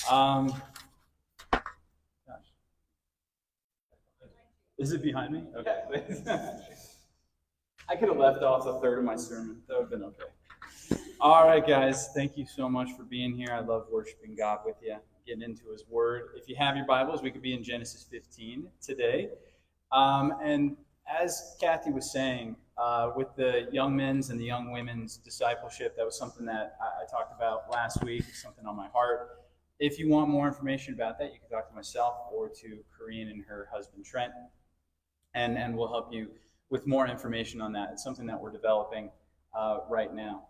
Gosh. Is it behind me? Okay. I could have left off a third of my sermon. That would have been okay. All right, guys. Thank you so much for being here. I love worshiping God with you, getting into His Word. If you have your Bibles, we could be in Genesis 15 today. And as Kathy was saying, with the young men's and the young women's discipleship, that was something that I talked about last week, something on my heart. If you want more information about that, you can talk to myself or to Corinne and her husband, Trent, and we'll help you with more information on that. It's something that we're developing right now.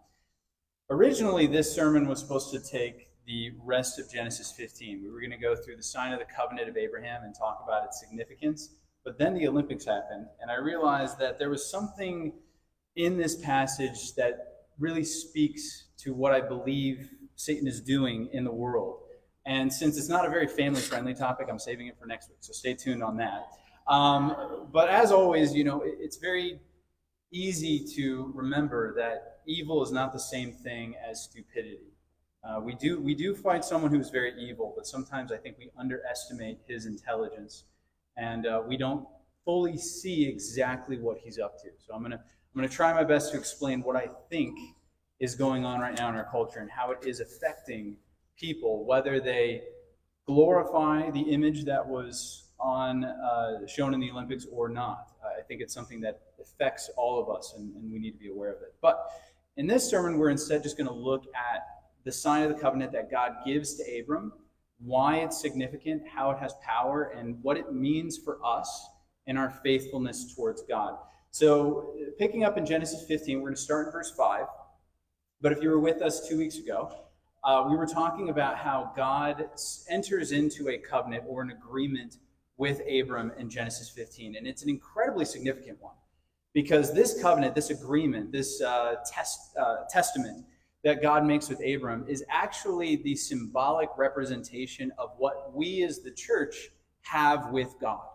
Originally, this sermon was supposed to take the rest of Genesis 15. We were going to go through the sign of the covenant of Abraham and talk about its significance. But then the Olympics happened, and I realized that there was something in this passage that really speaks to what I believe Satan is doing in the world. And since it's not a very family-friendly topic, I'm saving it for next week, so stay tuned on that. But as always, it's very easy to remember that evil is not the same thing as stupidity. We do fight someone who's very evil, but sometimes I think we underestimate his intelligence, and we don't fully see exactly what he's up to. So I'm gonna try my best to explain what I think is going on right now in our culture and how it is affecting people, whether they glorify the image that was shown in the Olympics or not. I think it's something that affects all of us, and we need to be aware of it. But in this sermon, we're instead just going to look at the sign of the covenant that God gives to Abram, why it's significant, how it has power, and what it means for us in our faithfulness towards God. So picking up in Genesis 15, we're going to start in verse 5. But if you were with us 2 weeks ago, we were talking about how God enters into a covenant or an agreement with Abram in Genesis 15. And it's an incredibly significant one, because this covenant, this agreement, this testament that God makes with Abram is actually the symbolic representation of what we as the church have with God.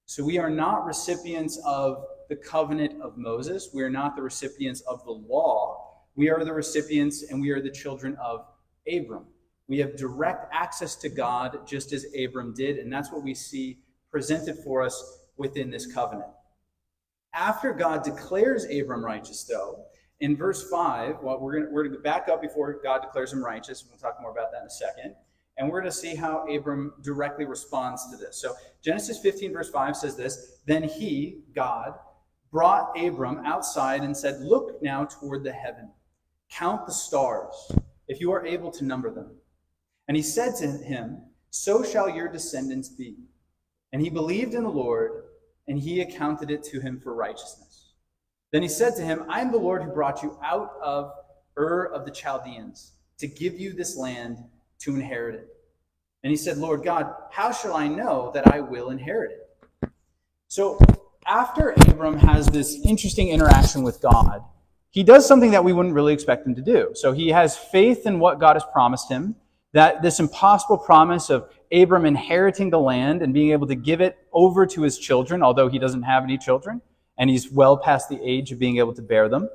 So we are not recipients of the covenant of Moses. We are not the recipients of the law. We are the recipients, and we are the children of Abram. We have direct access to God just as Abram did, and that's what we see presented for us within this covenant. After God declares Abram righteous, though, in verse 5, we're going to back up before God declares him righteous. We'll talk more about that in a second. And we're going to see how Abram directly responds to this. So Genesis 15, verse 5 says this: Then he, God, brought Abram outside and said, Look now toward the heaven. Count the stars, if you are able to number them. And he said to him, So shall your descendants be. And he believed in the Lord, and he accounted it to him for righteousness. Then he said to him, I am the Lord who brought you out of Ur of the Chaldeans to give you this land to inherit it. And he said, Lord God, how shall I know that I will inherit it? So after Abram has this interesting interaction with God, he does something that we wouldn't really expect him to do. So he has faith in what God has promised him, that this impossible promise of Abram inheriting the land and being able to give it over to his children, although he doesn't have any children, and he's well past the age of being able to bear them.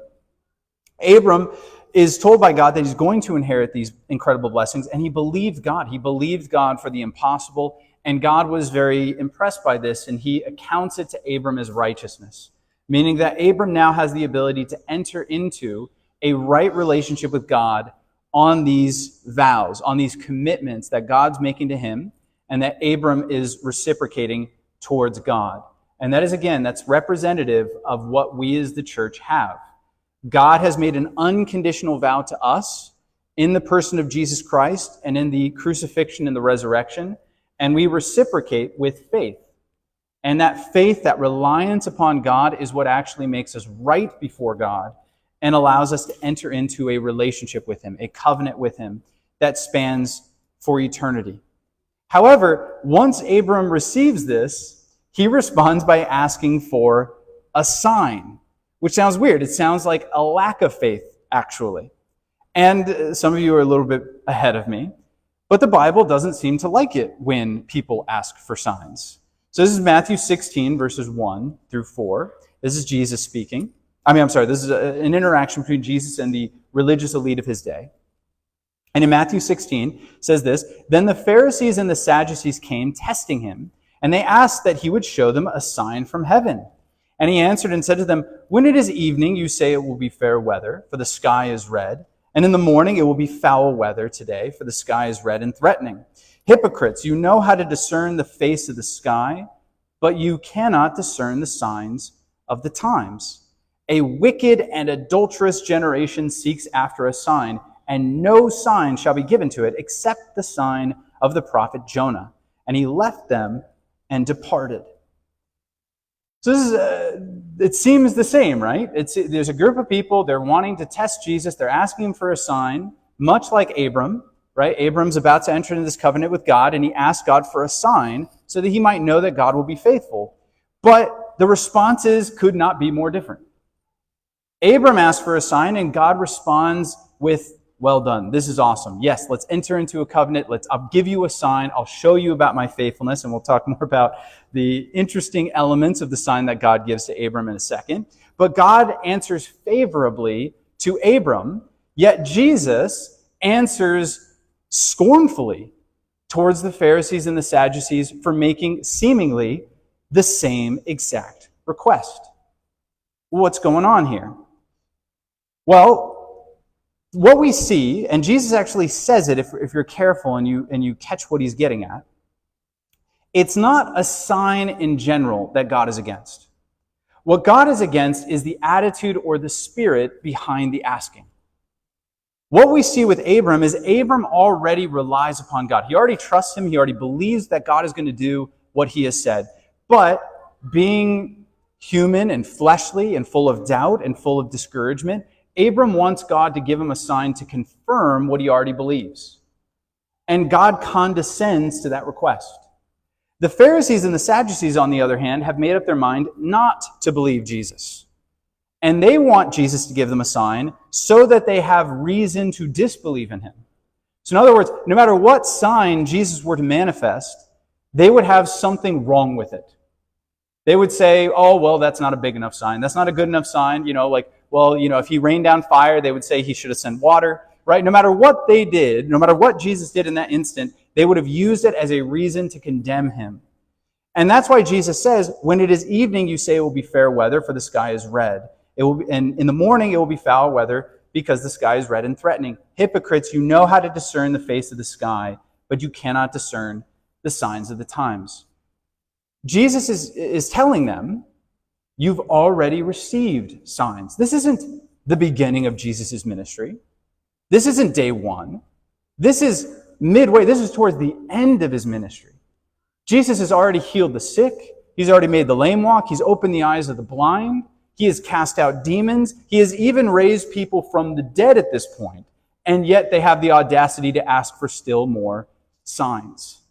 Abram is told by God that he's going to inherit these incredible blessings, and he believed God. He believed God for the impossible, and God was very impressed by this, and he accounts it to Abram as righteousness, meaning that Abram now has the ability to enter into a right relationship with God on these vows, on these commitments that God's making to him, and that Abram is reciprocating towards God. And that is, again, that's representative of what we as the church have. God has made an unconditional vow to us in the person of Jesus Christ and in the crucifixion and the resurrection, and we reciprocate with faith. And that faith, that reliance upon God, is what actually makes us right before God and allows us to enter into a relationship with him, a covenant with him that spans for eternity. However, once Abram receives this, he responds by asking for a sign, which sounds weird. It sounds like a lack of faith, actually. And some of you are a little bit ahead of me, but the Bible doesn't seem to like it when people ask for signs. So this is Matthew 16, verses 1 through 4. This is Jesus speaking. This is an interaction between Jesus and the religious elite of his day. And in Matthew 16, it says this, "Then the Pharisees and the Sadducees came, testing him, and they asked that he would show them a sign from heaven. And he answered and said to them, when it is evening, you say it will be fair weather, for the sky is red. And in the morning it will be foul weather today, for the sky is red and threatening. Hypocrites, you know how to discern the face of the sky, but you cannot discern the signs of the times. A wicked and adulterous generation seeks after a sign, and no sign shall be given to it except the sign of the prophet Jonah. And he left them and departed." So this is, it seems the same, right? There's a group of people, they're wanting to test Jesus, they're asking him for a sign, much like Abram, right? Abram's about to enter into this covenant with God, and he asks God for a sign so that he might know that God will be faithful. But the responses could not be more different. Abram asks for a sign, and God responds with, "Well done. This is awesome. Yes, let's enter into a covenant. I'll give you a sign. I'll show you about my faithfulness." And we'll talk more about the interesting elements of the sign that God gives to Abram in a second. But God answers favorably to Abram, yet Jesus answers scornfully towards the Pharisees and the Sadducees for making seemingly the same exact request. What's going on here? Well, what we see, and Jesus actually says it if you're careful and you catch what he's getting at, it's not a sign in general that God is against. What God is against is the attitude or the spirit behind the asking. What we see with Abram is Abram already relies upon God. He already trusts him. He already believes that God is going to do what he has said. But being human and fleshly and full of doubt and full of discouragement, Abram wants God to give him a sign to confirm what he already believes. And God condescends to that request. The Pharisees and the Sadducees, on the other hand, have made up their mind not to believe Jesus. And they want Jesus to give them a sign so that they have reason to disbelieve in him. So in other words, no matter what sign Jesus were to manifest, they would have something wrong with it. They would say, "Oh, well, that's not a big enough sign. That's not a good enough sign." If he rained down fire, they would say he should have sent water, right? No matter what they did, no matter what Jesus did in that instant, they would have used it as a reason to condemn him. And that's why Jesus says, when it is evening, you say it will be fair weather, for the sky is red. And in the morning, it will be foul weather, because the sky is red and threatening. Hypocrites, you know how to discern the face of the sky, but you cannot discern the signs of the times. Jesus is telling them, you've already received signs. This isn't the beginning of Jesus' ministry. This isn't day one. This is midway. This is towards the end of his ministry. Jesus has already healed the sick. He's already made the lame walk. He's opened the eyes of the blind. He has cast out demons. He has even raised people from the dead at this point. And yet they have the audacity to ask for still more signs.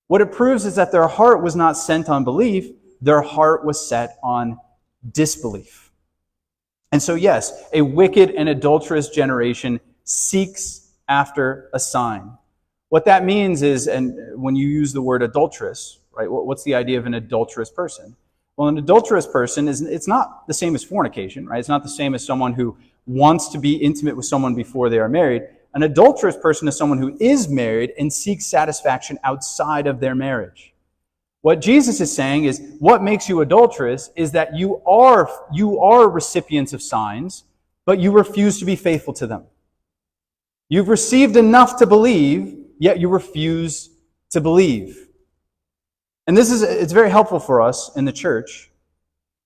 What it proves is that their heart was not set on belief. Their heart was set on disbelief. And so, yes, a wicked and adulterous generation seeks after a sign. What that means is, and when you use the word adulterous, right, what's the idea of an adulterous person? Well, an adulterous person it's not the same as fornication, right? It's not the same as someone who wants to be intimate with someone before they are married. An adulterous person is someone who is married and seeks satisfaction outside of their marriage. What Jesus is saying is, what makes you adulterous is that you are recipients of signs, but you refuse to be faithful to them. You've received enough to believe, yet you refuse to believe. And it's very helpful for us in the church,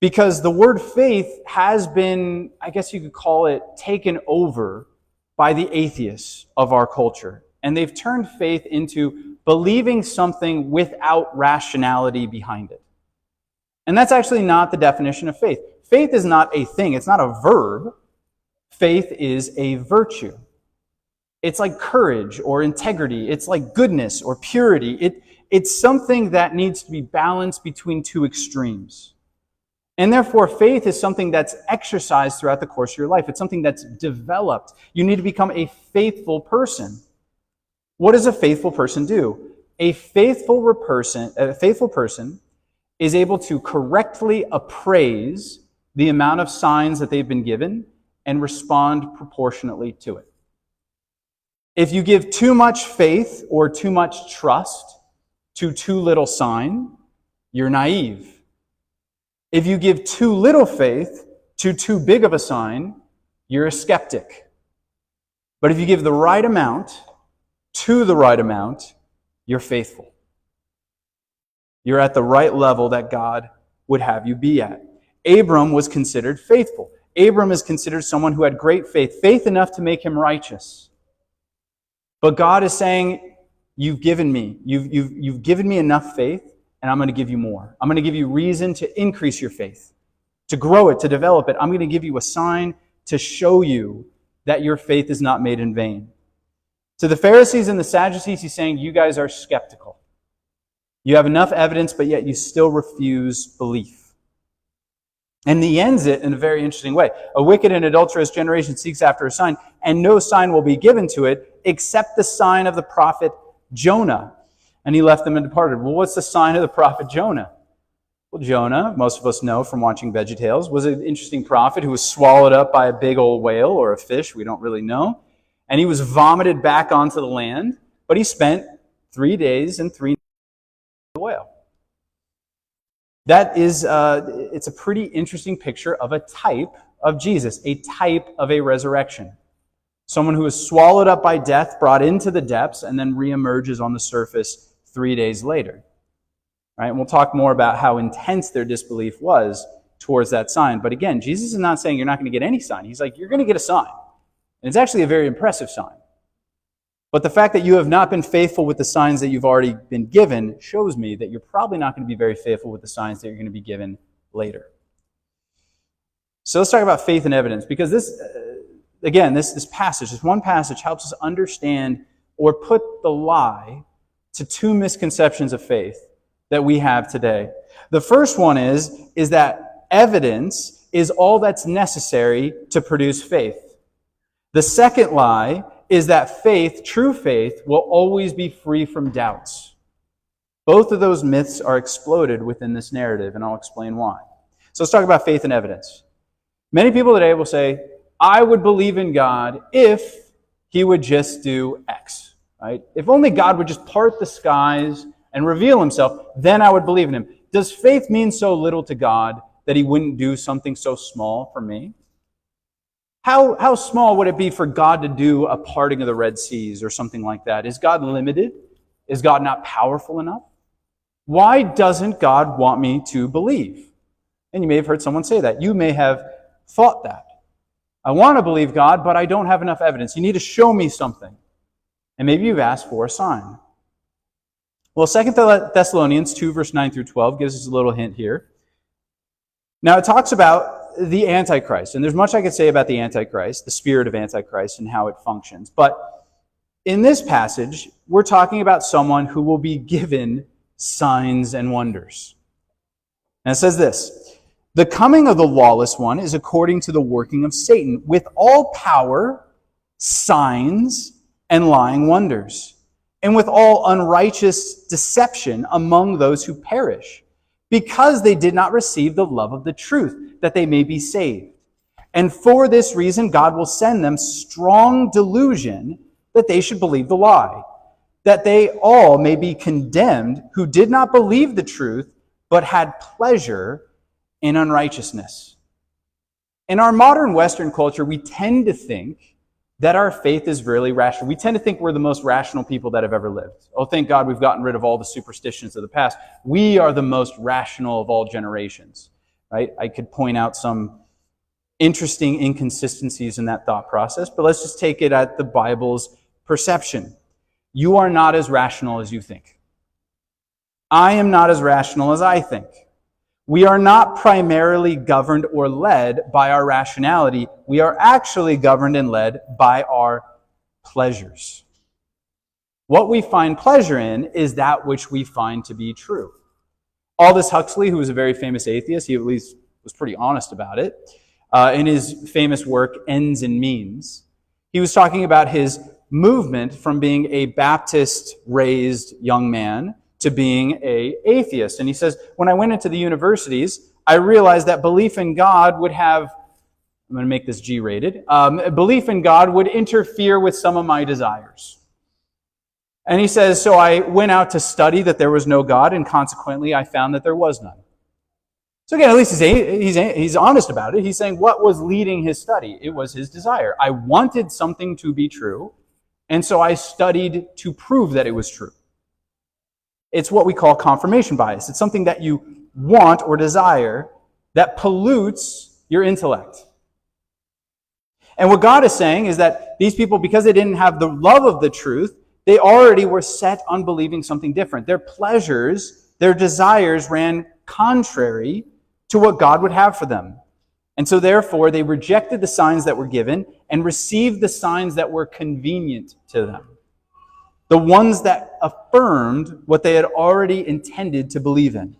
because the word faith has been, I guess you could call it, taken over by the atheists of our culture. And they've turned faith into believing something without rationality behind it. And that's actually not the definition of faith. Faith is not a thing. It's not a verb. Faith is a virtue. It's like courage or integrity. It's like goodness or purity. It's something that needs to be balanced between two extremes. And therefore, faith is something that's exercised throughout the course of your life. It's something that's developed. You need to become a faithful person. What does a faithful person do? A faithful person is able to correctly appraise the amount of signs that they've been given and respond proportionately to it. If you give too much faith or too much trust to too little sign, you're naive. If you give too little faith to too big of a sign, you're a skeptic. But if you give the right amount to the right amount, you're faithful. You're at the right level that God would have you be at. Abram was considered faithful. Abram is considered someone who had great faith, faith enough to make him righteous. But God is saying, you've given me enough faith, and I'm going to give you more. I'm going to give you reason to increase your faith, to grow it, to develop it. I'm going to give you a sign to show you that your faith is not made in vain. To the Pharisees and the Sadducees, he's saying, you guys are skeptical. You have enough evidence, but yet you still refuse belief. And he ends it in a very interesting way. A wicked and adulterous generation seeks after a sign, and no sign will be given to it except the sign of the prophet Jonah. And he left them and departed. Well, what's the sign of the prophet Jonah? Well, Jonah, most of us know from watching VeggieTales, was an interesting prophet who was swallowed up by a big old whale or a fish, we don't really know. And he was vomited back onto the land, but he spent 3 days and 3 nights in the whale. That is, it's a pretty interesting picture of a type of Jesus, a type of a resurrection. Someone who is swallowed up by death, brought into the depths, and then reemerges on the surface 3 days later. Right? And we'll talk more about how intense their disbelief was towards that sign. But again, Jesus is not saying you're not going to get any sign. He's like, you're going to get a sign. And it's actually a very impressive sign. But the fact that you have not been faithful with the signs that you've already been given shows me that you're probably not going to be very faithful with the signs that you're going to be given later. So let's talk about faith and evidence, because this passage, this one passage, helps us understand or put the lie to two misconceptions of faith that we have today. The first one is that evidence is all that's necessary to produce faith. The second lie is that faith, true faith, will always be free from doubts. Both of those myths are exploded within this narrative, and I'll explain why. So let's talk about faith and evidence. Many people today will say, I would believe in God if he would just do X. Right? If only God would just part the skies and reveal himself, then I would believe in him. Does faith mean so little to God that he wouldn't do something so small for me? How small would it be for God to do a parting of the Red Seas or something like that? Is God limited? Is God not powerful enough? Why doesn't God want me to believe? And you may have heard someone say that. You may have thought that. I want to believe God, but I don't have enough evidence. You need to show me something. And maybe you've asked for a sign. Well, 2 Thessalonians 2, verse 9 through 12 gives us a little hint here. Now, it talks about the Antichrist, and there's much I could say about the Antichrist, the spirit of Antichrist, and how it functions. But in this passage, we're talking about someone who will be given signs and wonders. And it says this, the coming of the lawless one is according to the working of Satan, with all power, signs, and lying wonders, and with all unrighteous deception among those who perish, because they did not receive the love of the truth, that they may be saved. And for this reason, God will send them strong delusion that they should believe the lie, that they all may be condemned who did not believe the truth, but had pleasure in unrighteousness. In our modern Western culture, we tend to think that our faith is really rational. We tend to think we're the most rational people that have ever lived. Oh, thank God we've gotten rid of all the superstitions of the past. We are the most rational of all generations, right? I could point out some interesting inconsistencies in that thought process, but let's just take it at the Bible's perception. You are not as rational as you think. I am not as rational as I think. We are not primarily governed or led by our rationality. We are actually governed and led by our pleasures. What we find pleasure in is that which we find to be true. Aldous Huxley, who was a very famous atheist, he at least was pretty honest about it, in his famous work, Ends and Means, he was talking about his movement from being a Baptist-raised young man to being an atheist. And he says, when I went into the universities, I realized that belief in God would have I'm going to make this G-rated. Belief in God would interfere with some of my desires. And he says, so I went out to study that there was no God, and consequently I found that there was none. So again, at least he's honest about it. He's saying what was leading his study? It was his desire. I wanted something to be true, and so I studied to prove that it was true. It's what we call confirmation bias. It's something that you want or desire that pollutes your intellect. And what God is saying is that these people, because they didn't have the love of the truth, they already were set on believing something different. Their pleasures, their desires ran contrary to what God would have for them. And so therefore, they rejected the signs that were given and received the signs that were convenient to them. The ones that affirmed what they had already intended to believe in.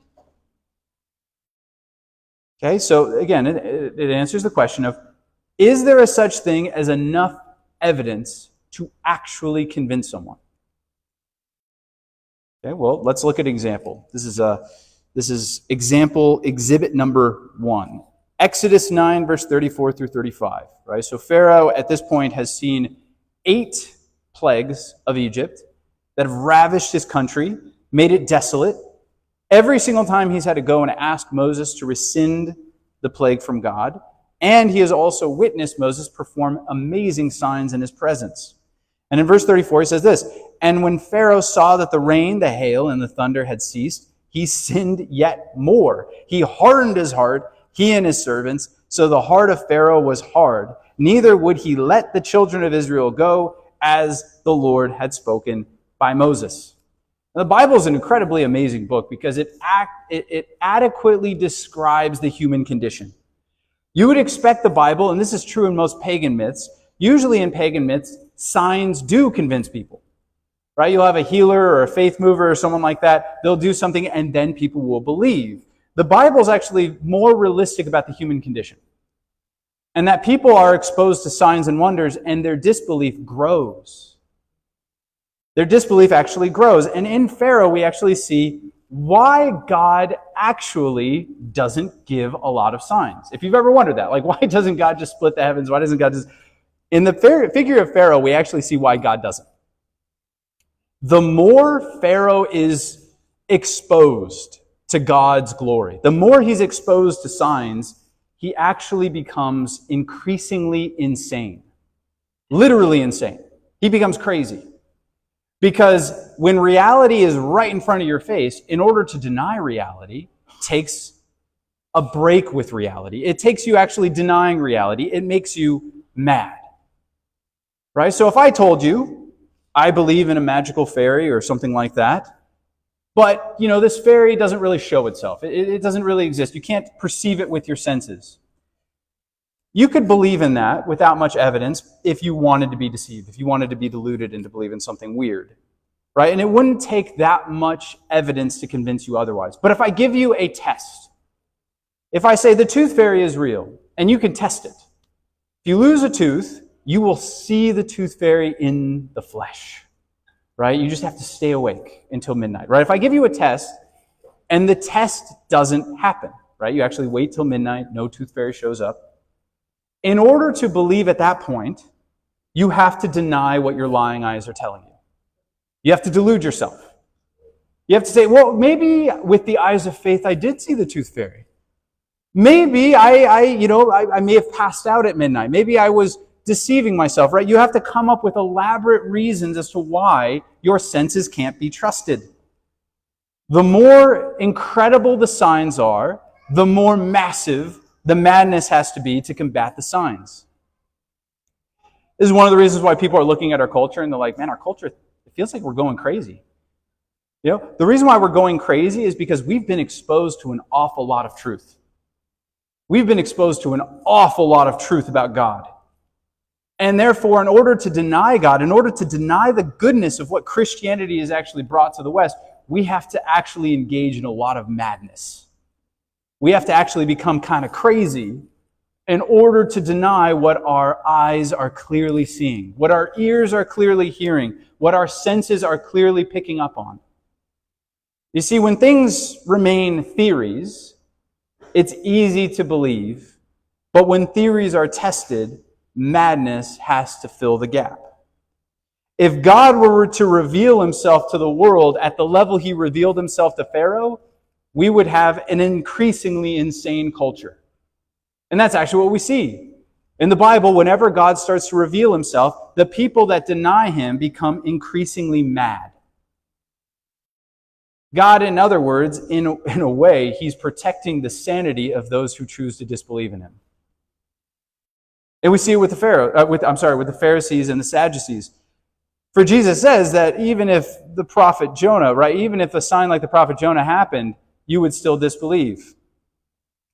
Okay, so again, it answers the question of, is there a such thing as enough evidence to actually convince someone? Okay, well, let's look at an example. This is example exhibit number 1. Exodus 9, verse 34 through 35. Right? So Pharaoh at this point has seen 8 plagues of Egypt that have ravished his country, made it desolate. Every single time he's had to go and ask Moses to rescind the plague from God. And he has also witnessed Moses perform amazing signs in his presence. And in verse 34, he says this, and when Pharaoh saw that the rain, the hail, and the thunder had ceased, he sinned yet more. He hardened his heart, he and his servants, so the heart of Pharaoh was hard. Neither would he let the children of Israel go, as the Lord had spoken by Moses. Now, the Bible is an incredibly amazing book because it adequately describes the human condition. You would expect the Bible, and this is true in most pagan myths, usually in pagan myths, signs do convince people. Right? You'll have a healer or a faith mover or someone like that. They'll do something and then people will believe. The Bible is actually more realistic about the human condition. And that people are exposed to signs and wonders and their disbelief grows. Their disbelief actually grows. And in Pharaoh, we actually see why God actually doesn't give a lot of signs. If you've ever wondered that, like why doesn't God just split the heavens? Why doesn't God just... In the figure of Pharaoh, we actually see why God doesn't. The more Pharaoh is exposed to God's glory, the more he's exposed to signs, he actually becomes increasingly insane. Literally insane. He becomes crazy. Because when reality is right in front of your face, in order to deny reality, takes a break with reality. It takes you actually denying reality. It makes you mad. Right? So if I told you, I believe in a magical fairy or something like that, but, this fairy doesn't really show itself. It doesn't really exist. You can't perceive it with your senses. You could believe in that without much evidence if you wanted to be deceived, if you wanted to be deluded into believing something weird, right? And it wouldn't take that much evidence to convince you otherwise. But if I give you a test, if I say the tooth fairy is real, and you can test it, if you lose a tooth, you will see the tooth fairy in the flesh, right? You just have to stay awake until midnight, right? If I give you a test, and the test doesn't happen, right? You actually wait till midnight, no tooth fairy shows up. In order to believe at that point, you have to deny what your lying eyes are telling you. You have to delude yourself. You have to say, well, maybe with the eyes of faith, I did see the tooth fairy. Maybe I may have passed out at midnight. Maybe I was deceiving myself, right? You have to come up with elaborate reasons as to why your senses can't be trusted. The more incredible the signs are, the more massive the madness has to be to combat the signs. This is one of the reasons why people are looking at our culture and they're like, man, our culture, it feels like we're going crazy. The reason why we're going crazy is because we've been exposed to an awful lot of truth. We've been exposed to an awful lot of truth about God. And therefore, in order to deny God, in order to deny the goodness of what Christianity has actually brought to the West, we have to actually engage in a lot of madness. We have to actually become kind of crazy in order to deny what our eyes are clearly seeing, what our ears are clearly hearing, what our senses are clearly picking up on. You see, when things remain theories, it's easy to believe, But when theories are tested, madness has to fill the gap. If God were to reveal himself to the world at the level he revealed himself to Pharaoh, we would have an increasingly insane culture. And that's actually what we see. In the Bible, whenever God starts to reveal himself, the people that deny him become increasingly mad. God, in other words, in a way, he's protecting the sanity of those who choose to disbelieve in him. And we see it with the Pharisees and the Sadducees. For Jesus says that even if the prophet Jonah, right, even if a sign like the prophet Jonah happened, you would still disbelieve.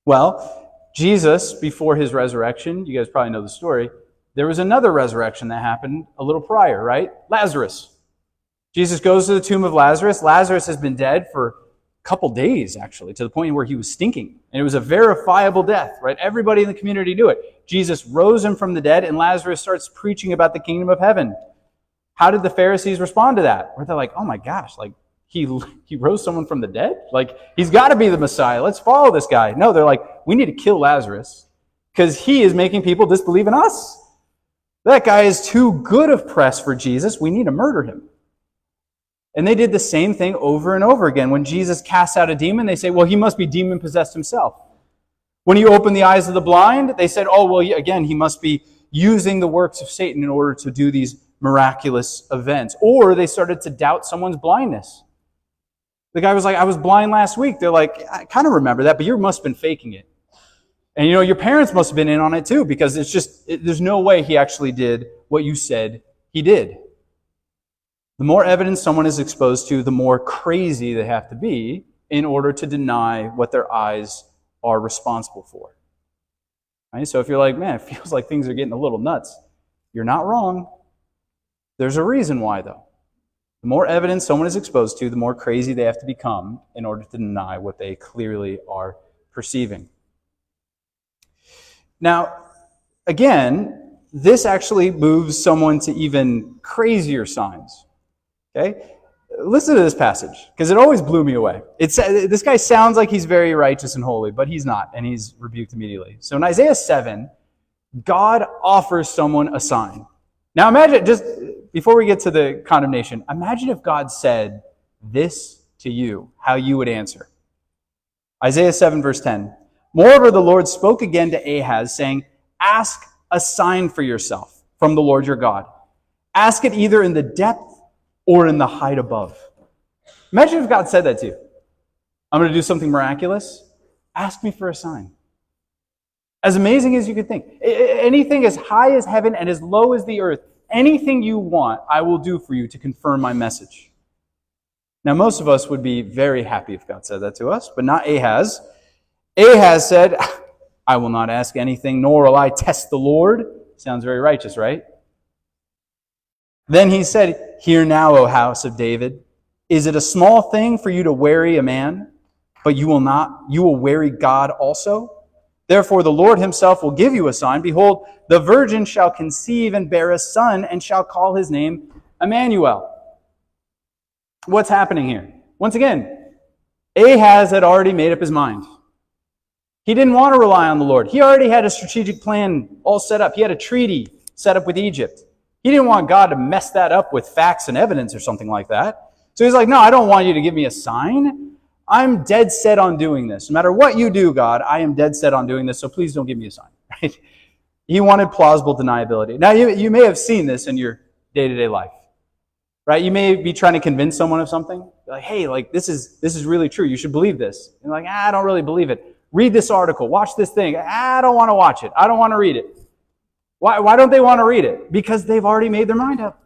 Well, Jesus, before his resurrection, you guys probably know the story, there was another resurrection that happened a little prior, right? Lazarus. Jesus goes to the tomb of Lazarus. Lazarus has been dead for a couple days, actually, to the point where he was stinking. And it was a verifiable death, right? Everybody in the community knew it. Jesus rose him from the dead, and Lazarus starts preaching about the kingdom of heaven. How did the Pharisees respond to that? Were they like, oh my gosh, like he rose someone from the dead? Like, he's got to be the Messiah. Let's follow this guy. No, they're like, we need to kill Lazarus because he is making people disbelieve in us. That guy is too good of press for Jesus. We need to murder him. And they did the same thing over and over again. When Jesus casts out a demon, they say, well, he must be demon-possessed himself. When he opened the eyes of the blind, they said, oh, well, again, he must be using the works of Satan in order to do these miraculous events. Or they started to doubt someone's blindness. The guy was like, I was blind last week. They're like, I kind of remember that, but you must have been faking it. And your parents must have been in on it too, because there's no way he actually did what you said he did. The more evidence someone is exposed to, the more crazy they have to be in order to deny what their eyes are responsible for. Right? So if you're like, man, it feels like things are getting a little nuts, you're not wrong. There's a reason why, though. The more evidence someone is exposed to, the more crazy they have to become in order to deny what they clearly are perceiving. Now, again, this actually moves someone to even crazier signs. Okay? Listen to this passage, because it always blew me away. This guy sounds like he's very righteous and holy, but he's not, and he's rebuked immediately. So in Isaiah 7, God offers someone a sign. Now imagine, just before we get to the condemnation, imagine if God said this to you, how you would answer. Isaiah 7, verse 10. Moreover, the Lord spoke again to Ahaz, saying, ask a sign for yourself from the Lord your God. Ask it either in the depth or in the height above. Imagine if God said that to you. I'm going to do something miraculous. Ask me for a sign. As amazing as you could think. Anything as high as heaven and as low as the earth. Anything you want, I will do for you to confirm my message. Now, most of us would be very happy if God said that to us, but not Ahaz. Ahaz said, I will not ask anything, nor will I test the Lord. Sounds very righteous, right? Then he said, hear now, O house of David, is it a small thing for you to weary a man, but you will weary God also? Therefore the Lord himself will give you a sign. Behold, the virgin shall conceive and bear a son, and shall call his name Emmanuel. What's happening here? Once again, Ahaz had already made up his mind. He didn't want to rely on the Lord. He already had a strategic plan all set up. He had a treaty set up with Egypt. He didn't want God to mess that up with facts and evidence or something like that. So he's like, no, I don't want you to give me a sign. I'm dead set on doing this. No matter what you do, God, I am dead set on doing this, so please don't give me a sign. Right? He wanted plausible deniability. Now, you may have seen this in your day-to-day life. Right? You may be trying to convince someone of something. Like, hey, this is really true. You should believe this. And like, I don't really believe it. Read this article. Watch this thing. I don't want to watch it. I don't want to read it. Why don't they want to read it? Because they've already made their mind up.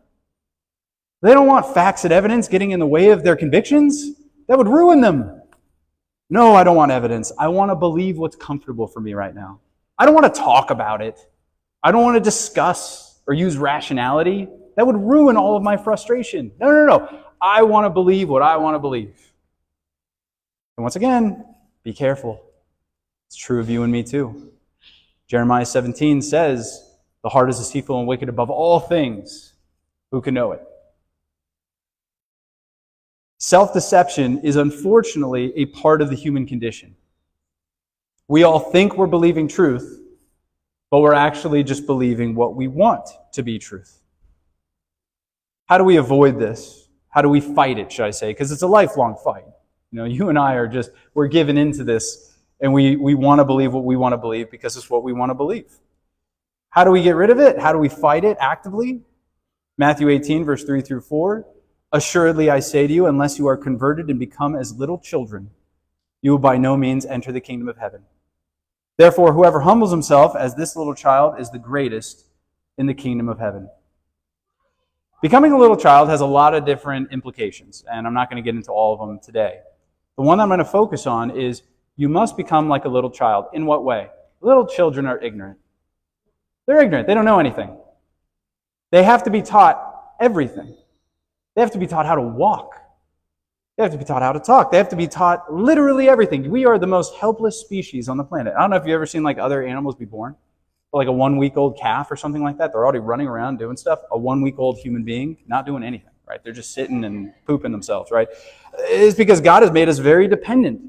They don't want facts and evidence getting in the way of their convictions. That would ruin them. No, I don't want evidence. I want to believe what's comfortable for me right now. I don't want to talk about it. I don't want to discuss or use rationality. That would ruin all of my frustration. No. I want to believe what I want to believe. And once again, be careful. It's true of you and me too. Jeremiah 17 says, the heart is deceitful and wicked above all things. Who can know it? Self-deception is unfortunately a part of the human condition. We all think we're believing truth, but we're actually just believing what we want to be truth. How do we avoid this? How do we fight it, should I say? Because it's a lifelong fight. You and I we're given into this, and we want to believe what we want to believe because it's what we want to believe. How do we get rid of it? How do we fight it actively? Matthew 18, verse 3 through 4. Assuredly, I say to you, unless you are converted and become as little children, you will by no means enter the kingdom of heaven. Therefore, whoever humbles himself as this little child is the greatest in the kingdom of heaven. Becoming a little child has a lot of different implications, and I'm not going to get into all of them today. The one I'm going to focus on is you must become like a little child. In what way? Little children are ignorant. They're ignorant. They don't know anything. They have to be taught everything. They have to be taught how to walk. They have to be taught how to talk. They have to be taught literally everything. We are the most helpless species on the planet. I don't know if you've ever seen other animals be born. Like a 1-week-old calf or something like that. They're already running around doing stuff. A 1-week-old human being, not doing anything, right? They're just sitting and pooping themselves, right? It's because God has made us very dependent.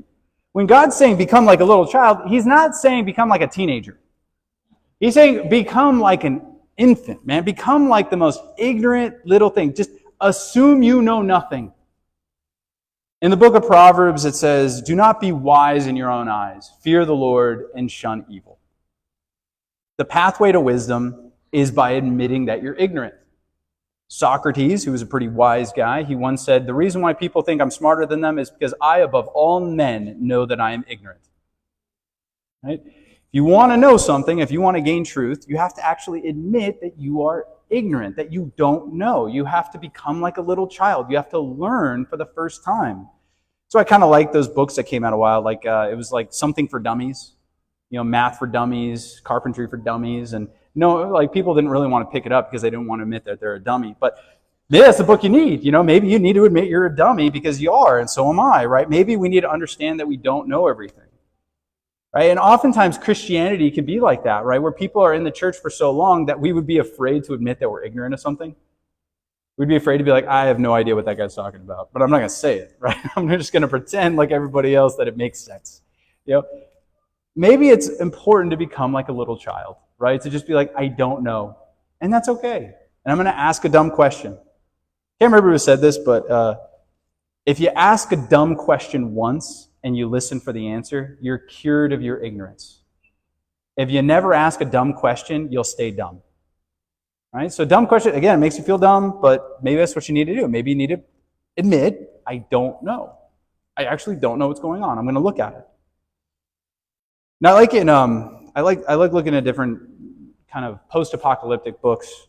When God's saying become like a little child, He's not saying become like a teenager. He's saying become like an infant, man. Become like the most ignorant little thing. Just assume you know nothing. In the book of Proverbs, it says, do not be wise in your own eyes. Fear the Lord and shun evil. The pathway to wisdom is by admitting that you're ignorant. Socrates, who was a pretty wise guy, he once said, the reason why people think I'm smarter than them is because I, above all men, know that I am ignorant. Right? If you want to know something, if you want to gain truth, you have to actually admit that you are ignorant, that you don't know. You have to become like a little child. You have to learn for the first time. So I kind of like those books that came out a while. It was like Something for Dummies, Math for Dummies, Carpentry for Dummies, and people didn't really want to pick it up because they didn't want to admit that they're a dummy. But maybe that's the book you need. Maybe you need to admit you're a dummy because you are, and so am I, right? Maybe we need to understand that we don't know everything. Right? And oftentimes Christianity can be like that, right? Where people are in the church for so long that we would be afraid to admit that we're ignorant of something. We'd be afraid to be like, I have no idea what that guy's talking about, but I'm not going to say it, right? I'm just going to pretend like everybody else that it makes sense. Maybe it's important to become like a little child, right? To just be like, I don't know. And that's okay. And I'm going to ask a dumb question. Can't remember who said this, but if you ask a dumb question once, and you listen for the answer, you're cured of your ignorance. If you never ask a dumb question, you'll stay dumb. Right? So dumb question, again, it makes you feel dumb, but maybe that's what you need to do. Maybe you need to admit, I don't know. I actually don't know what's going on. I'm going to look at it. Now, I like looking at different kind of post-apocalyptic books.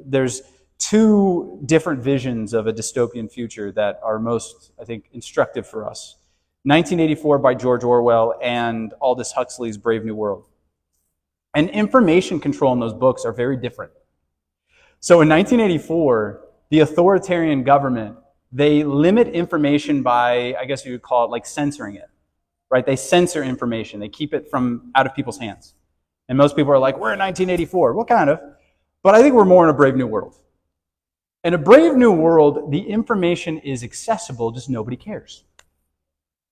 There's 2 different visions of a dystopian future that are most, I think, instructive for us. 1984 by George Orwell and Aldous Huxley's Brave New World. And information control in those books are very different. So in 1984, the authoritarian government, they limit information by, I guess you would call it censoring it. Right? They censor information. They keep it from out of people's hands. And most people are like, we're in 1984. Well, kind of. But I think we're more in a Brave New World. In a Brave New World, the information is accessible, just nobody cares.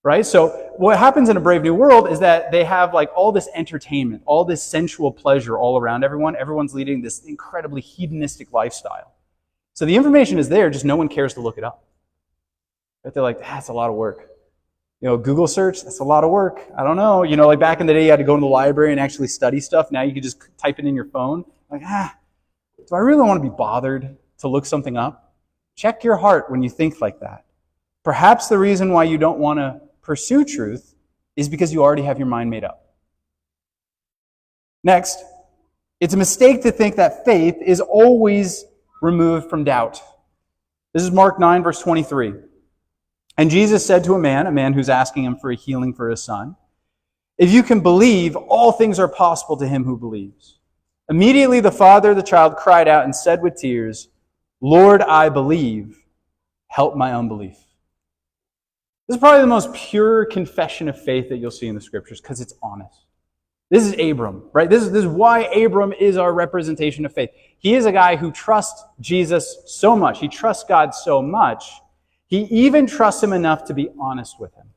Right? So what happens in a Brave New World is that they have all this entertainment, all this sensual pleasure all around everyone. Everyone's leading this incredibly hedonistic lifestyle. So the information is there, just no one cares to look it up. Right? They're like, that's a lot of work. Google search, that's a lot of work. I don't know. Back in the day, you had to go to the library and actually study stuff. Now you can just type it in your phone. Do I really want to be bothered to look something up? Check your heart when you think like that. Perhaps the reason why you don't want to pursue truth is because you already have your mind made up. Next, it's a mistake to think that faith is always removed from doubt. This is Mark 9, verse 23. And Jesus said to a man who's asking him for a healing for his son, if you can believe, all things are possible to him who believes. Immediately the father of the child cried out and said with tears, Lord, I believe, help my unbelief. This is probably the most pure confession of faith that you'll see in the scriptures because it's honest. This is Abram, right? This is why Abram is our representation of faith. He is a guy who trusts Jesus so much. He trusts God so much. He even trusts him enough to be honest with him.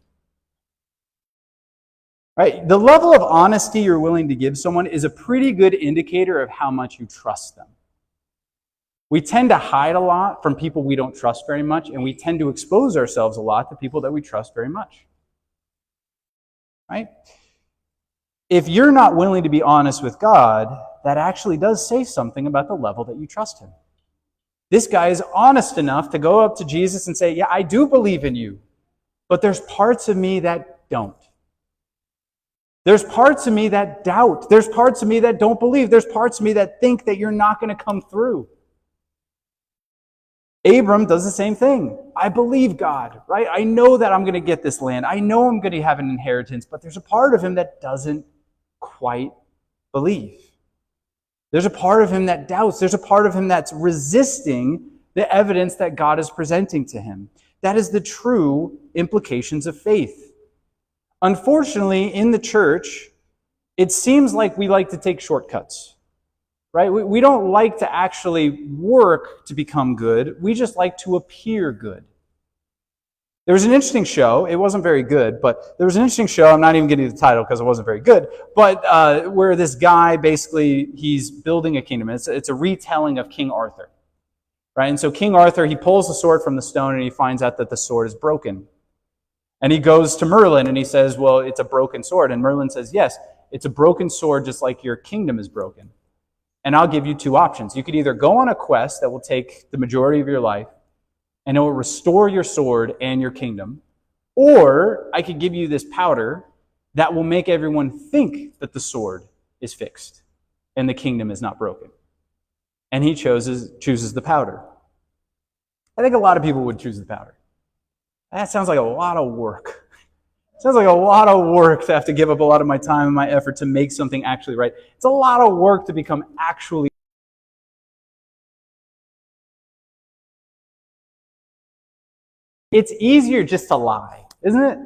Right? The level of honesty you're willing to give someone is a pretty good indicator of how much you trust them. We tend to hide a lot from people we don't trust very much, and we tend to expose ourselves a lot to people that we trust very much. Right? If you're not willing to be honest with God, that actually does say something about the level that you trust him. This guy is honest enough to go up to Jesus and say, yeah, I do believe in you, but there's parts of me that don't. There's parts of me that doubt. There's parts of me that don't believe. There's parts of me that think that you're not going to come through. Abram does the same thing. I believe God, right? I know that I'm going to get this land. I know I'm going to have an inheritance, but there's a part of him that doesn't quite believe. There's a part of him that doubts. There's a part of him that's resisting the evidence that God is presenting to him. That is the true implications of faith. Unfortunately, in the church, it seems like we like to take shortcuts, right? We don't like to actually work to become good. We just like to appear good. There was an interesting show. It wasn't very good, but there was an interesting show. I'm not even getting the title because it wasn't very good. But where this guy, basically, he's building a kingdom. It's a retelling of King Arthur, right? And so King Arthur, he pulls the sword from the stone and he finds out that the sword is broken. And he goes to Merlin and he says, well, it's a broken sword. And Merlin says, yes, it's a broken sword just like your kingdom is broken. And I'll give you two options. You could either go on a quest that will take the majority of your life, and it will restore your sword and your kingdom. Or I could give you this powder that will make everyone think that the sword is fixed and the kingdom is not broken. And he chooses the powder. I think a lot of people would choose the powder. That sounds like a lot of work. It sounds like a lot of work to have to give up a lot of my time and my effort to make something actually right. It's a lot of work to become actually. It's easier just to lie, isn't it?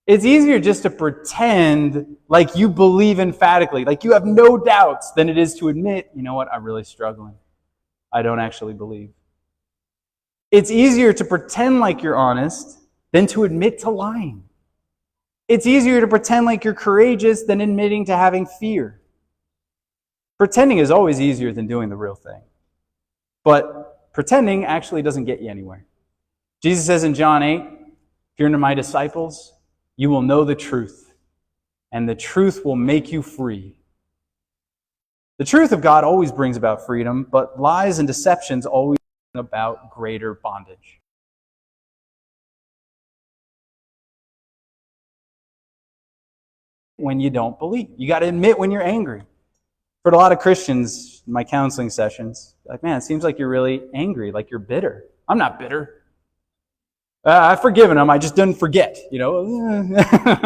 It's easier just to pretend like you believe emphatically, like you have no doubts, than it is to admit, you know what, I'm really struggling. I don't actually believe. It's easier to pretend like you're honest than to admit to lying. It's easier to pretend like you're courageous than admitting to having fear. Pretending is always easier than doing the real thing. But pretending actually doesn't get you anywhere. Jesus says in John 8, if you're my disciples, you will know the truth, and the truth will make you free. The truth of God always brings about freedom, but lies and deceptions always bring about greater bondage. When you don't believe. You got to admit when you're angry. For a lot of Christians, in my counseling sessions, like, man, it seems like you're really angry, like you're bitter. I'm not bitter. I've forgiven them. I just didn't forget. That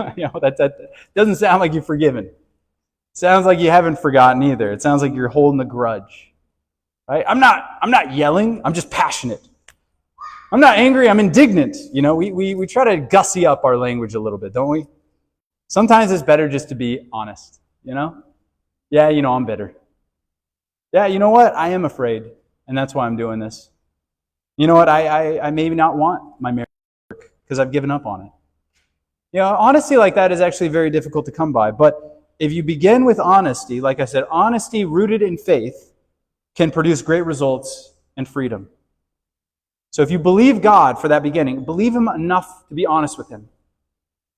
doesn't sound like you've forgiven. It sounds like you haven't forgotten either. It sounds like you're holding a grudge. Right? I'm not yelling. I'm just passionate. I'm not angry. I'm indignant. We try to gussy up our language a little bit, don't we? Sometimes it's better just to be honest. Yeah, I'm bitter. Yeah, you know what? I am afraid, and that's why I'm doing this. You know what? I maybe not want my marriage to work because I've given up on it. Honesty like that is actually very difficult to come by. But if you begin with honesty, like I said, honesty rooted in faith can produce great results and freedom. So if you believe God for that beginning, believe Him enough to be honest with Him,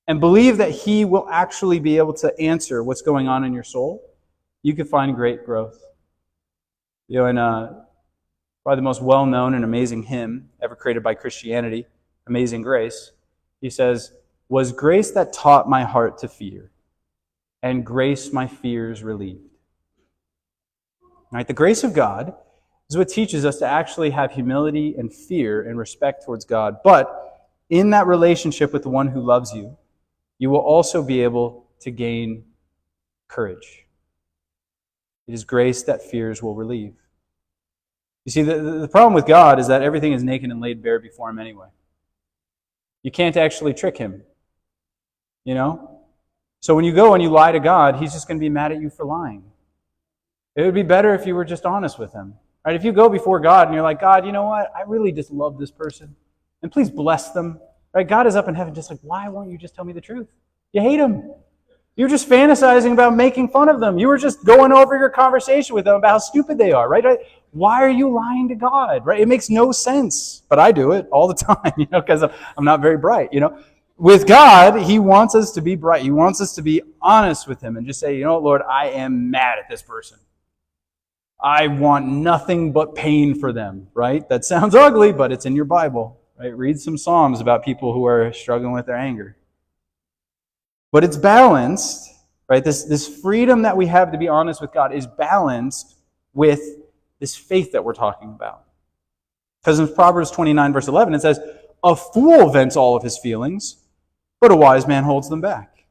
and believe that He will actually be able to answer what's going on in your soul, you can find great growth. Probably the most well-known and amazing hymn ever created by Christianity, Amazing Grace, he says, "Was grace that taught my heart to fear, and grace my fears relieved." Right? The grace of God is what teaches us to actually have humility and fear and respect towards God. But in that relationship with the one who loves you, you will also be able to gain courage. It is grace that fears will relieve. You see, the problem with God is that everything is naked and laid bare before Him anyway. You can't actually trick Him. So when you go and you lie to God, He's just going to be mad at you for lying. It would be better if you were just honest with Him. Right? If you go before God and you're like, God, you know what? I really just love this person. And please bless them. Right? God is up in heaven just like, why won't you just tell me the truth? You hate Him. You were just fantasizing about making fun of them. You were just going over your conversation with them about how stupid they are, right? Why are you lying to God, right? It makes no sense. But I do it all the time, because I'm not very bright, With God, he wants us to be bright. He wants us to be honest with him and just say, Lord, I am mad at this person. I want nothing but pain for them, right? That sounds ugly, but it's in your Bible, right? Read some Psalms about people who are struggling with their anger. But it's balanced, right? This freedom that we have to be honest with God is balanced with this faith that we're talking about. Because in Proverbs 29, verse 11, it says, a fool vents all of his feelings, but a wise man holds them back.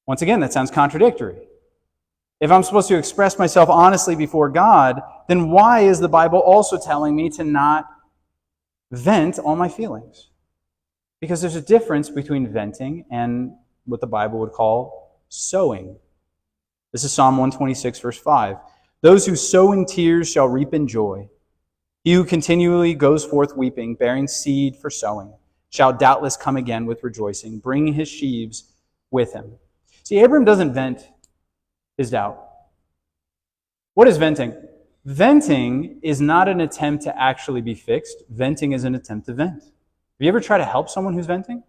Once again, that sounds contradictory. If I'm supposed to express myself honestly before God, then why is the Bible also telling me to not vent all my feelings? Because there's a difference between venting and what the Bible would call sowing. This is Psalm 126, verse 5. Those who sow in tears shall reap in joy. He who continually goes forth weeping, bearing seed for sowing, shall doubtless come again with rejoicing, bringing his sheaves with him. See, Abram doesn't vent his doubt. What is venting? Venting is not an attempt to actually be fixed. Venting is an attempt to vent. Have you ever tried to help someone who's venting?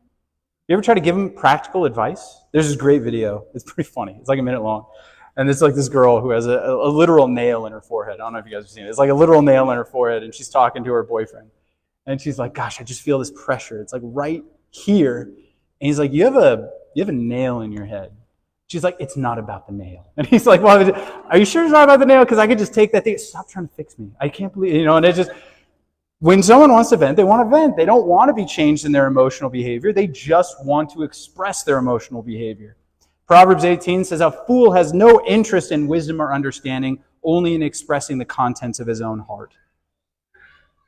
You ever try to give them practical advice? There's this great video. It's pretty funny. It's like a minute long. And it's like this girl who has a literal nail in her forehead. I don't know if you guys have seen it. It's like a literal nail in her forehead, and she's talking to her boyfriend. And she's like, gosh, I just feel this pressure. It's like right here. And he's like, you have a nail in your head. She's like, it's not about the nail. And he's like, well, are you sure it's not about the nail? Because I could just take that thing. Stop trying to fix me. I can't believe, and it just... When someone wants to vent, they want to vent. They don't want to be changed in their emotional behavior. They just want to express their emotional behavior. Proverbs 18 says, a fool has no interest in wisdom or understanding, only in expressing the contents of his own heart.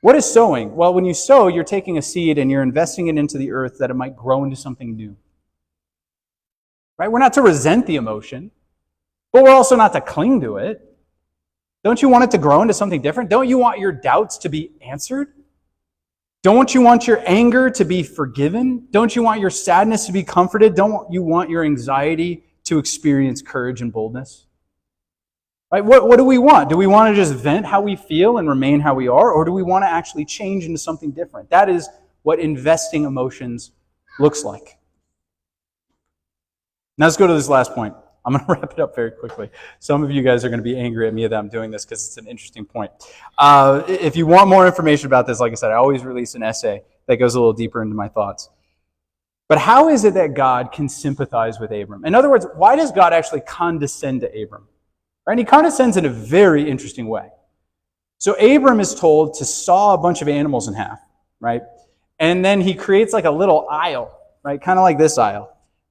What is sowing? Well, when you sow, you're taking a seed and you're investing it into the earth that it might grow into something new. Right? We're not to resent the emotion, but we're also not to cling to it. Don't you want it to grow into something different? Don't you want your doubts to be answered? Don't you want your anger to be forgiven? Don't you want your sadness to be comforted? Don't you want your anxiety to experience courage and boldness? Right? What do we want? Do we want to just vent how we feel and remain how we are? Or do we want to actually change into something different? That is what investing emotions looks like. Now let's go to this last point. I'm going to wrap it up very quickly. Some of you guys are going to be angry at me that I'm doing this because it's an interesting point. If you want more information about this, like I said, I always release an essay that goes a little deeper into my thoughts. But how is it that God can sympathize with Abram? In other words, why does God actually condescend to Abram? Right? And he condescends in a very interesting way. So Abram is told to saw a bunch of animals in half, right? And then he creates like a little aisle, right? Kind of like this aisle.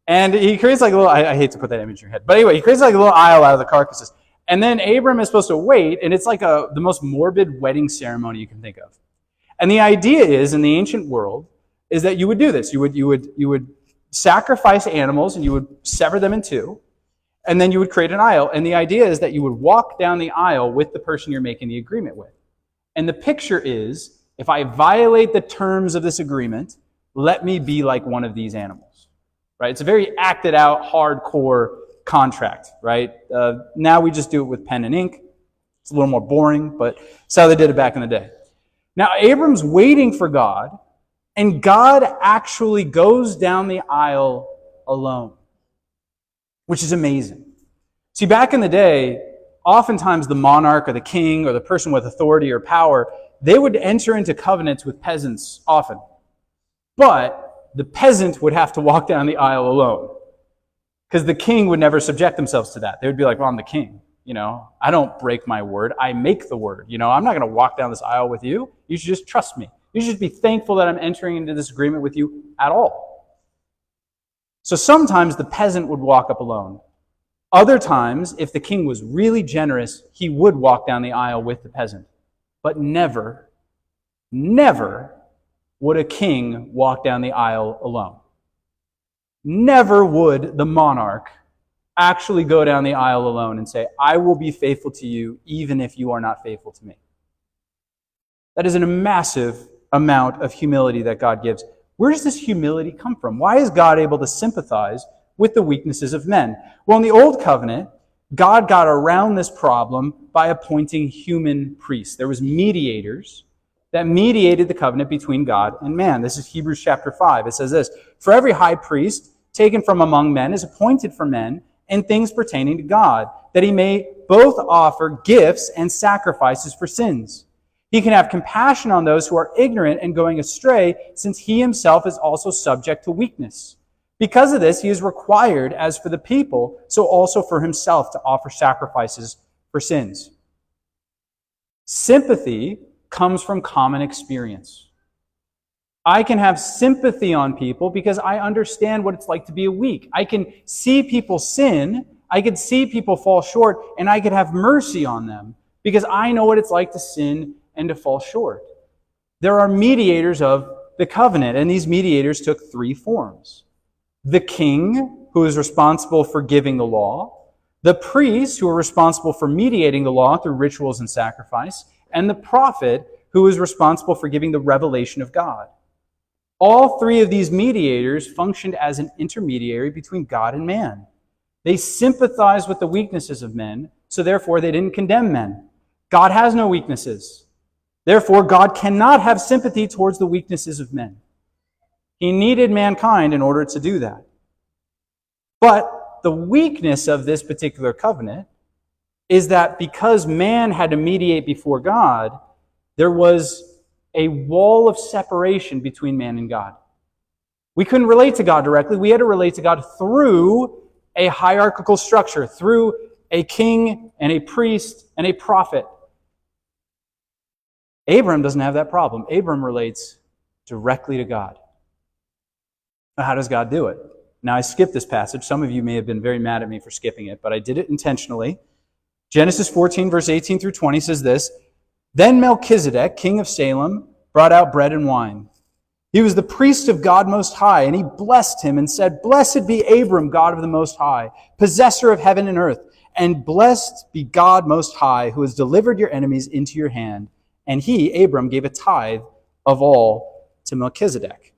And he creates like a little, I hate to put that image in your head, but anyway, he creates like a little aisle out of the carcasses. And then Abram is supposed to wait, and it's like the most morbid wedding ceremony you can think of. And the idea is, in the ancient world, is that you would do this. You would sacrifice animals, and you would sever them in two, and then you would create an aisle. And the idea is that you would walk down the aisle with the person you're making the agreement with. And the picture is, if I violate the terms of this agreement, let me be like one of these animals. Right? It's a very acted out, hardcore contract, right? Now we just do it with pen and ink. It's a little more boring, but it's how they did it back in the day. Now, Abram's waiting for God, and God actually goes down the aisle alone, which is amazing. See, back in the day, oftentimes the monarch or the king or the person with authority or power, they would enter into covenants with peasants often. But the peasant would have to walk down the aisle alone, because the king would never subject themselves to that. They would be like, well, I'm the king. I don't break my word. I make the word. I'm not going to walk down this aisle with you. You should just trust me. You should just be thankful that I'm entering into this agreement with you at all. So sometimes the peasant would walk up alone. Other times, if the king was really generous, he would walk down the aisle with the peasant. But never would a king walk down the aisle alone. Never would the monarch actually go down the aisle alone and say, I will be faithful to you even if you are not faithful to me. That is a massive amount of humility that God gives. Where does this humility come from? Why is God able to sympathize with the weaknesses of men. Well, in the Old Covenant, God got around this problem by appointing human priests. There was mediators that mediated the covenant between God and man. This is Hebrews chapter 5. It says this, "For every high priest taken from among men is appointed for men in things pertaining to God, that he may both offer gifts and sacrifices for sins. He can have compassion on those who are ignorant and going astray, since he himself is also subject to weakness. Because of this, he is required, as for the people, so also for himself, to offer sacrifices for sins." Sympathy comes from common experience. I can have sympathy on people because I understand what it's like to be weak. I can see people sin, I can see people fall short, and I can have mercy on them because I know what it's like to sin and to fall short. There are mediators of the covenant, and these mediators took three forms. The king, who is responsible for giving the law, the priests, who are responsible for mediating the law through rituals and sacrifice, and the prophet, who is responsible for giving the revelation of God. All three of these mediators functioned as an intermediary between God and man. They sympathized with the weaknesses of men, so therefore they didn't condemn men. God has no weaknesses. Therefore, God cannot have sympathy towards the weaknesses of men. He needed mankind in order to do that. But the weakness of this particular covenant is that because man had to mediate before God, there was a wall of separation between man and God. We couldn't relate to God directly. We had to relate to God through a hierarchical structure, through a king and a priest and a prophet. Abram doesn't have that problem. Abram relates directly to God. Now, how does God do it? Now, I skipped this passage. Some of you may have been very mad at me for skipping it, but I did it intentionally. Genesis 14, verse 18 through 20 says this, "Then Melchizedek, king of Salem, brought out bread and wine. He was the priest of God Most High, and he blessed him and said, 'Blessed be Abram, God of the Most High, possessor of heaven and earth, and blessed be God Most High, who has delivered your enemies into your hand.' And he, Abram, gave a tithe of all to Melchizedek."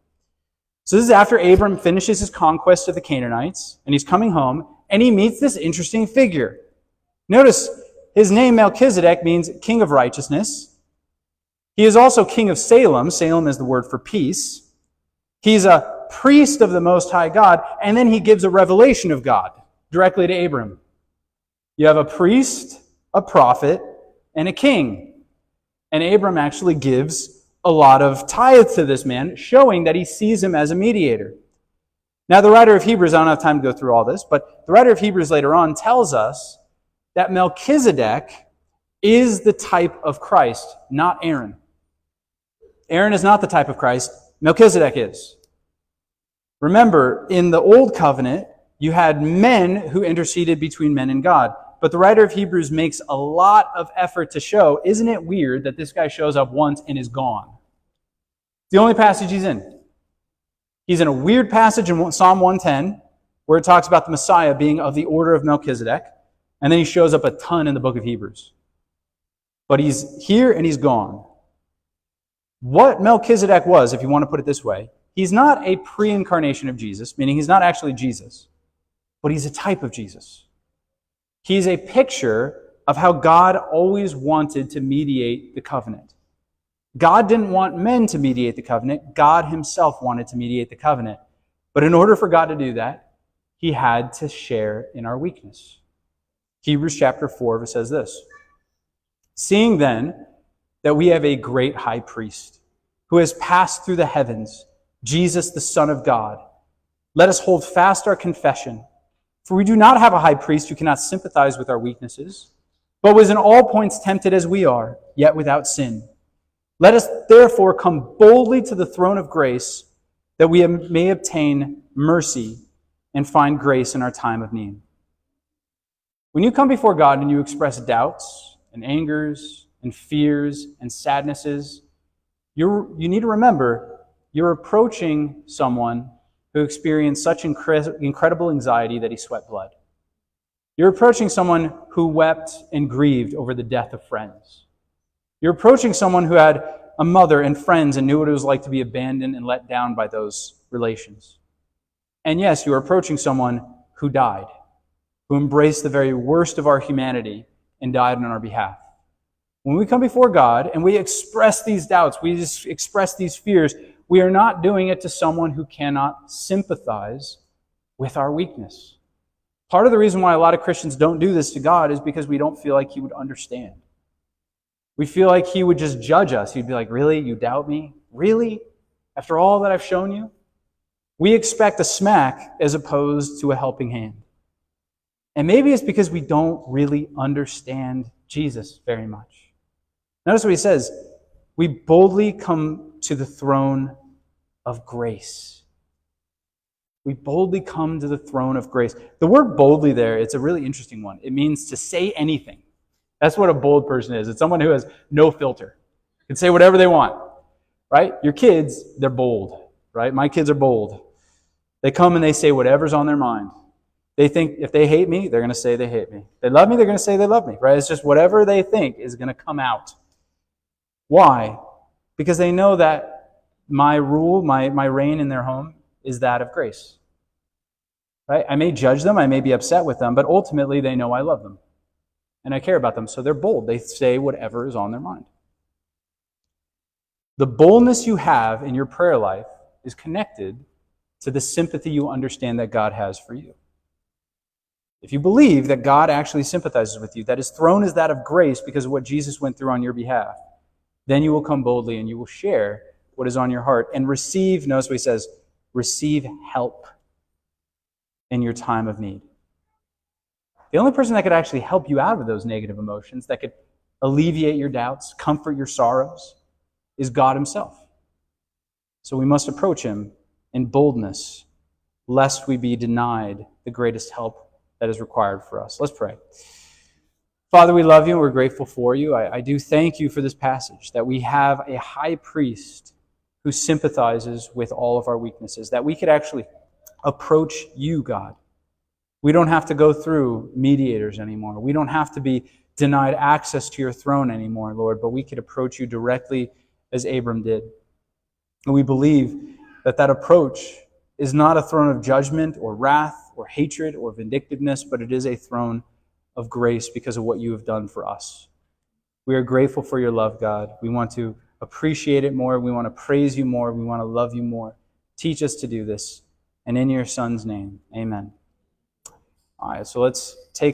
So this is after Abram finishes his conquest of the Canaanites, and he's coming home, and he meets this interesting figure. Notice, his name Melchizedek means king of righteousness. He is also king of Salem. Salem is the word for peace. He's a priest of the Most High God, and then he gives a revelation of God directly to Abram. You have a priest, a prophet, and a king. And Abram actually gives a lot of tithe to this man, showing that he sees him as a mediator. Now, the writer of Hebrews, I don't have time to go through all this, but the writer of Hebrews later on tells us that Melchizedek is the type of Christ, not Aaron. Aaron is not the type of Christ. Melchizedek is. Remember, in the Old Covenant, you had men who interceded between men and God. But the writer of Hebrews makes a lot of effort to show, isn't it weird that this guy shows up once and is gone? It's the only passage he's in. He's in a weird passage in Psalm 110, where it talks about the Messiah being of the order of Melchizedek. And then he shows up a ton in the book of Hebrews. But he's here and he's gone. What Melchizedek was, if you want to put it this way, he's not a pre-incarnation of Jesus, meaning he's not actually Jesus, but he's a type of Jesus. He's a picture of how God always wanted to mediate the covenant. God didn't want men to mediate the covenant. God himself wanted to mediate the covenant. But in order for God to do that, he had to share in our weakness. Hebrews chapter 4 says this, "Seeing then that we have a great high priest who has passed through the heavens, Jesus the Son of God, let us hold fast our confession. For we do not have a high priest who cannot sympathize with our weaknesses, but was in all points tempted as we are, yet without sin. Let us therefore come boldly to the throne of grace, that we may obtain mercy and find grace in our time of need." When you come before God and you express doubts and angers and fears and sadnesses, you need to remember you're approaching someone who experienced such incredible anxiety that he sweat blood. You're approaching someone who wept and grieved over the death of friends. You're approaching someone who had a mother and friends and knew what it was like to be abandoned and let down by those relations. And yes, you are approaching someone who died, who embraced the very worst of our humanity and died on our behalf. When we come before God and we express these doubts, we just express these fears, we are not doing it to someone who cannot sympathize with our weakness. Part of the reason why a lot of Christians don't do this to God is because we don't feel like He would understand. We feel like He would just judge us. He'd be like, really? You doubt me? Really? After all that I've shown you? We expect a smack as opposed to a helping hand. And maybe it's because we don't really understand Jesus very much. Notice what he says. We boldly come to the throne of grace. We boldly come to the throne of grace. The word boldly there, it's a really interesting one. It means to say anything. That's what a bold person is. It's someone who has no filter. Can say whatever they want, right? Your kids, they're bold, right? My kids are bold. They come and they say whatever's on their mind. They think if they hate me, they're going to say they hate me. They love me, they're going to say they love me, right? It's just whatever they think is going to come out. Why? Because they know that my rule, my reign in their home is that of grace. Right? I may judge them, I may be upset with them, but ultimately they know I love them. And I care about them, so they're bold. They say whatever is on their mind. The boldness you have in your prayer life is connected to the sympathy you understand that God has for you. If you believe that God actually sympathizes with you, that His throne is that of grace because of what Jesus went through on your behalf, then you will come boldly and you will share what is on your heart and receive, notice what he says, receive help in your time of need. The only person that could actually help you out of those negative emotions, that could alleviate your doubts, comfort your sorrows, is God Himself. So we must approach Him in boldness, lest we be denied the greatest help that is required for us. Let's pray. Father, we love you and we're grateful for you. I do thank you for this passage, that we have a high priest who sympathizes with all of our weaknesses, that we could actually approach you, God. We don't have to go through mediators anymore. We don't have to be denied access to your throne anymore, Lord, but we could approach you directly as Abram did. And we believe that that approach is not a throne of judgment or wrath or hatred or vindictiveness, but it is a throne of grace because of what you have done for us. We are grateful for your love, God. We want to appreciate it more. We want to praise you more. We want to love you more. Teach us to do this. And in your Son's name, amen. All right, so let's take